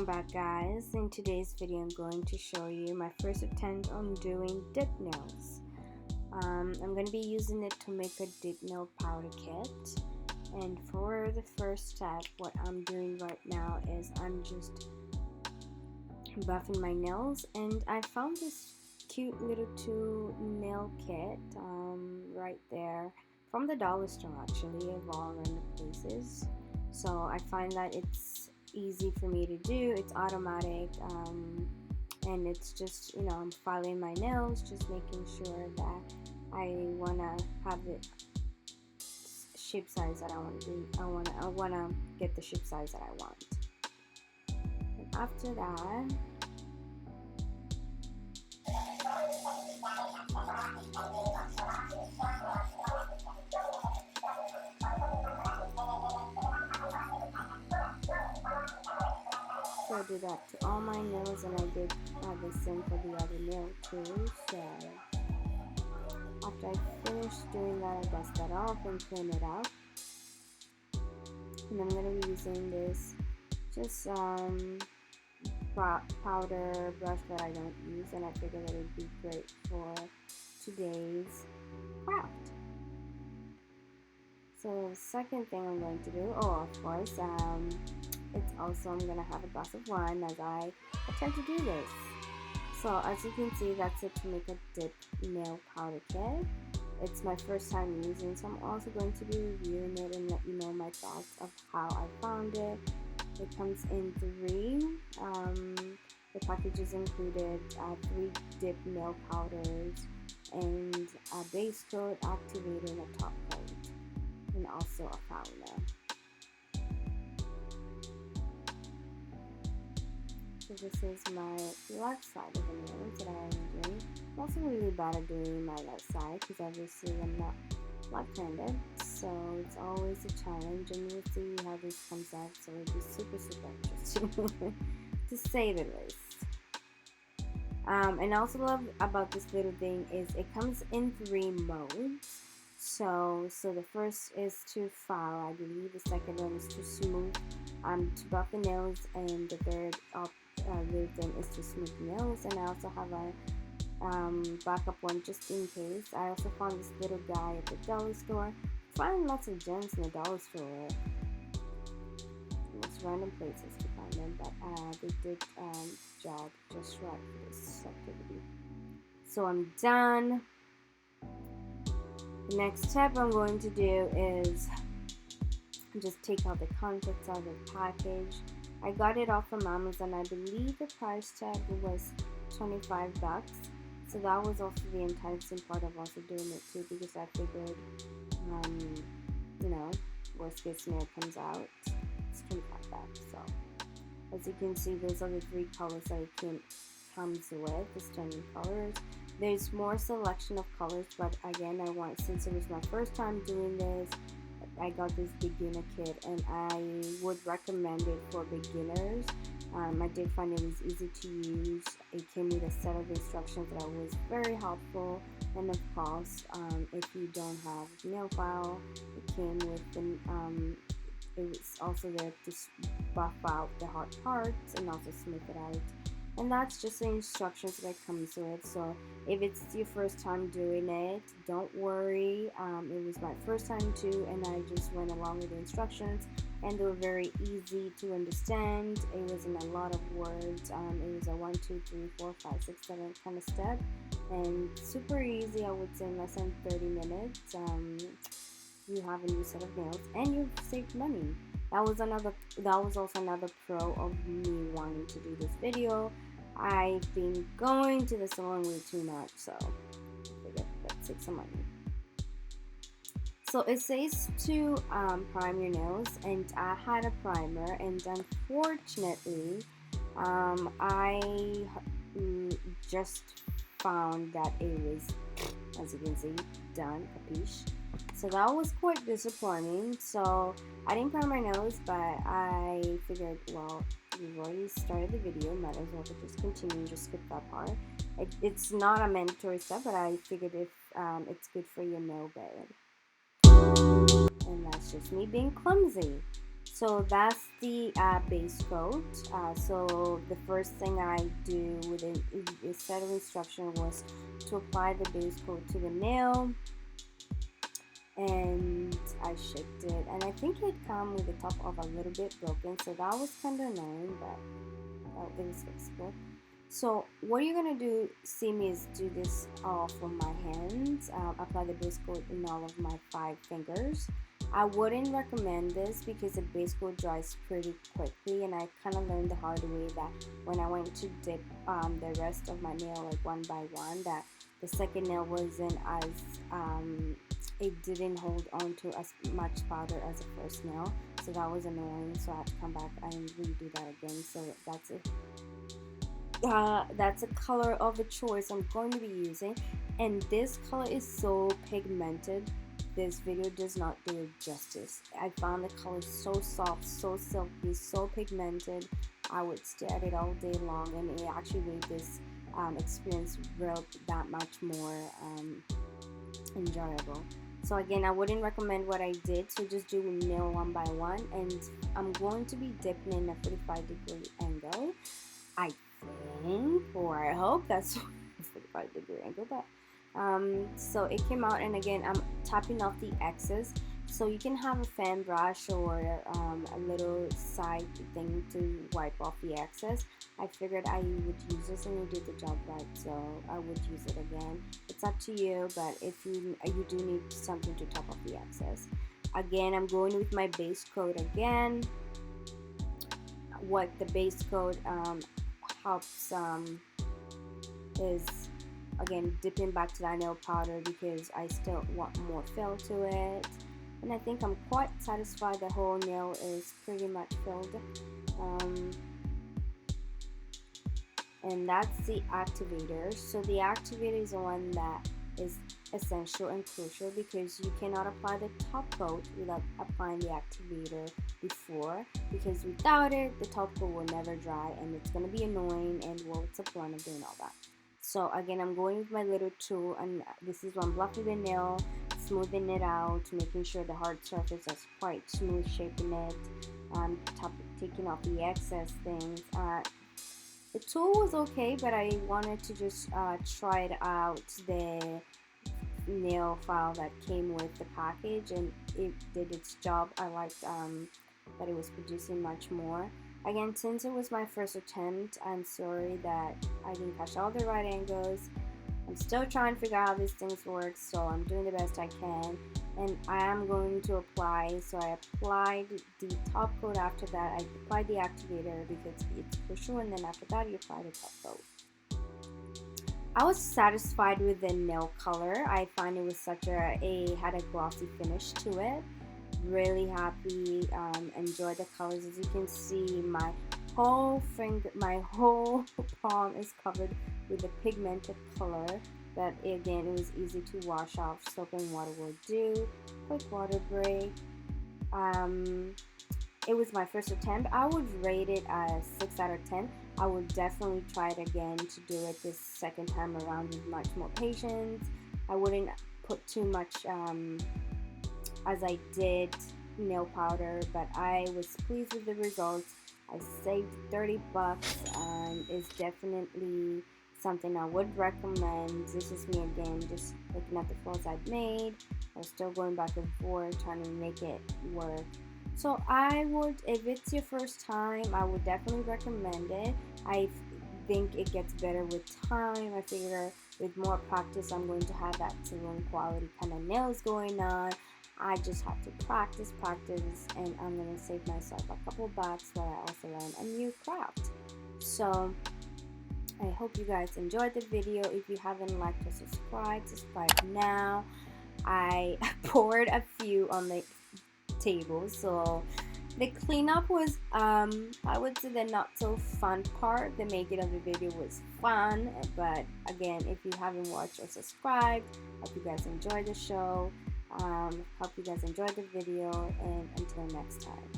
Welcome back, guys. In today's video I'm going to show you my first attempt on doing dip nails. I'm going to be using it to make a dip nail powder kit, and for the first step what I'm doing right now is I'm just buffing my nails, and I found this cute little 2 nail kit right there from the dollar store, actually, of all random places. So I find that it's easy for me to do. It's automatic, and it's just, I'm filing my nails, just making sure that I want to have the shape size that I want to do. I want to get the shape size that I want. And after that, so I do that to all my nails, and I did the same for the other nail too. So after I finish doing that, I dust that off and clean it up. And I'm going to be using this just powder brush that I don't use, and I figured it would be great for today's craft. So the second thing I'm going to do, of course, it's also I'm going to have a glass of wine as I attempt to do this. So as you can see, that's it to make a dip nail powder kit. It's my first time using, so I'm also going to be reviewing it and let you know my thoughts of how I found it. It comes in 3. The packages included 3 dip nail powders and a base coat, activator, and a top coat, and also a founder. So this is my left side of the nails that I am doing. I'm also really bad at doing my left side because obviously I'm not left-handed, so it's always a challenge, and we'll see how this comes out. So it'll be super interesting to say the least. And I also love about this little thing is it comes in 3 modes. So the first is to file, I believe. The second one is to smooth, to buff the nails, and the third little thing is to smooth the nails. And I also have a backup one just in case. I also found this little guy at the dollar store. Find lots of gems in the dollar store. Most random places to find them, but they did job just right for this activity. So I'm done. The next step I'm going to do is just take out the contents out of the package. I got it off from Amazon. I believe the price tag was $25. So that was also the enticing part of also doing it too, because I figured, worst case scenario comes out, it's $25. So as you can see, those are the 3 colors that it comes with, the stunning colors. There's more selection of colors, but again, since it was my first time doing this, I got this beginner kit, and I would recommend it for beginners. I did find it was easy to use. It came with a set of instructions that was very helpful, and of course, if you don't have nail file, it came with it was also there to buff out the hard parts and also smooth it out. And that's just the instructions that comes with. So if it's your first time doing it, don't worry. It was my first time too, and I just went along with the instructions, and they were very easy to understand. It wasn't a lot of words. It was a 1, 2, 3, 4, 5, 6, 7 kind of step, and super easy. I would say in less than 30 minutes. You have a new set of nails, and you've saved money. That was also another pro of me wanting to do this video. I've been going to the salon way too much, so I figured let's save some money. So it says to prime your nails, and I had a primer, and unfortunately, I just found that it was, as you can see, done, capiche. So that was quite disappointing. So I didn't prime my nose, but I figured, well, we've already started the video, might as well just continue and just skip that part. It's not a mandatory step, but I figured if it's good for your nail bed. And that's just me being clumsy. So that's the base coat. So the first thing I do with a set of instruction was to apply the base coat to the nail, and I shaped it, and I think it come with the top of a little bit broken, so that was kind of annoying, but it was fixable. So what you're gonna do, see me, is do this all for my hands. Apply the base coat in all of my 5 fingers. I wouldn't recommend this because the base coat dries pretty quickly, and I kind of learned the hard way that when I went to dip the rest of my nail like one by one, that the second nail wasn't as it didn't hold on to as much powder as the first nail, so that was annoying. So I had to come back and redo that again. So that's it. That's a color of the choice I'm going to be using, and this color is so pigmented. This video does not do it justice. I found the color so soft, so silky, so pigmented. I would stare at it all day long, and it actually made this experience real that much more enjoyable. So again, I wouldn't recommend what I did, so just do nail one by one, and I'm going to be dipping in a 45-degree angle, I think, or I hope that's 45-degree angle, but so it came out, and again, I'm tapping off the excess. So you can have a fan brush or a little side thing to wipe off the excess. I figured I would use this and it did the job right, so I would use it again. It's up to you, but if you do need something to top off the excess. Again, I'm going with my base coat again. What the base coat helps is, again, dipping back to that nail powder because I still want more fill to it, and I think I'm quite satisfied the whole nail is pretty much filled. And that's the activator. So the activator is the one that is essential and crucial because you cannot apply the top coat without applying the activator before, because without it the top coat will never dry and it's going to be annoying, and what's the point of doing all that? So again, I'm going with my little tool, and this is one bluffing the nail, smoothing it out, making sure the hard surface is quite smooth, shaping it, taking off the excess things. The tool was okay, but I wanted to just try it out, the nail file that came with the package, and it did its job. I liked that it was producing much more. Again, since it was my first attempt, I'm sorry that I didn't catch all the right angles. I'm still trying to figure out how these things work, so I'm doing the best I can. And I am going to apply, so I applied the top coat. After that, I applied the activator because it's crucial, and then after that you apply the top coat. I was satisfied with the nail color. I find it was had a glossy finish to it. Really happy, enjoy the colors. As you can see, my whole palm is covered with a pigmented color that, again, it was easy to wash off. Soap and water will do. Quick water break. It was my first attempt. I would rate it a 6 out of 10. I would definitely try it again to do it this second time around with much more patience. I wouldn't put too much as I did nail powder, but I was pleased with the results. I saved 30 bucks, and it's definitely something I would recommend. This is me again, just looking at the flaws I've made. I was still going back and forth trying to make it work. So I would, if it's your first time, I would definitely recommend it. I think it gets better with time. I figure with more practice, I'm going to have that salon quality kind of nails going on. I just have to practice, and I'm going to save myself a couple bucks while I also learn a new craft. So I hope you guys enjoyed the video. If you haven't liked or subscribe now. I poured a few on the table, so the cleanup was I would say the not so fun part. The making of the video was fun, but again, if you haven't watched or subscribed, hope you guys enjoyed the show. Hope you guys enjoyed the video, and until next time.